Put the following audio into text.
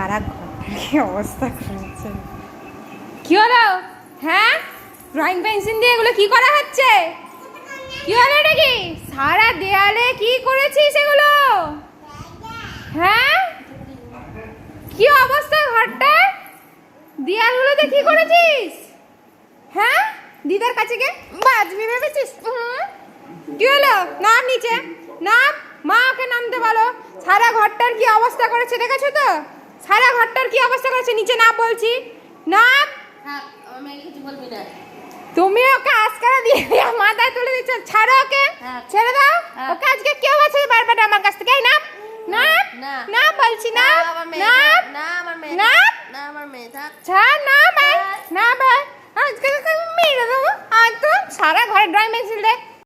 সারা ঘরটা কি অবস্থা করেছে। কি হলো? হ্যাঁ, ড্রয়িং পেন্সিল দিয়ে এগুলো কি করা হচ্ছে? কি হলো নাকি? সারা দেয়ালে কি করেছিস এগুলো? হ্যাঁ, কি অবস্থা ঘরটা? দেয়ালগুলোতে কি করেছিস? হ্যাঁ, দিদার কাছে গিয়ে বাজবি ভেবেছিস? কি হলো? নাম নিচে, নাম। মাকে নামতে বলো। সারা ঘরটার কি অবস্থা করেছে দেখেছো তো? সারা ঘরটার কি অবস্থা করেছে, নিচে নাম বলছি। নাম। তুমি ওকে আজকারা দিয়ে মাথায় তুলে দিচ্ছ, ছাড়ো ওকে, ছেড়ে দাও ওকে। আজকে কেউ আছে বারবার আমার কাছ থেকে? নাম, নাম, নাম বলছি, নাম, নাম, নাম, ছাড়, নাম, নাম। আজকে মেরে দেবো। আর তো সারা ঘরে ড্রয়িং পেন্সিল দে।